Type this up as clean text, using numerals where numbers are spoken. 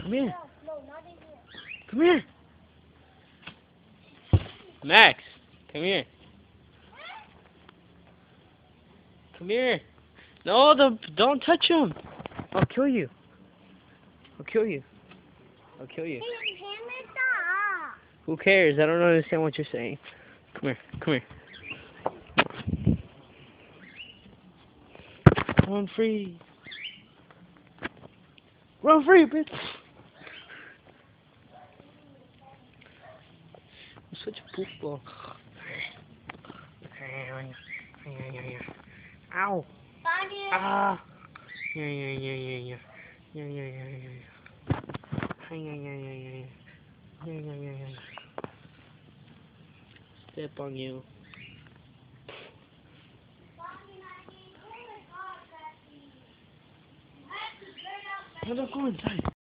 Come here. No, not in here. Come here. Max, come here. Come here. No, don't touch him. I'll kill you. I'll kill you. I'll kill you. Who cares? I don't understand what you're saying. Come here. Come here. Run free. Run free, bitch. You're such a poofball. Ow. Ah. Yeah. Step on you. Go inside.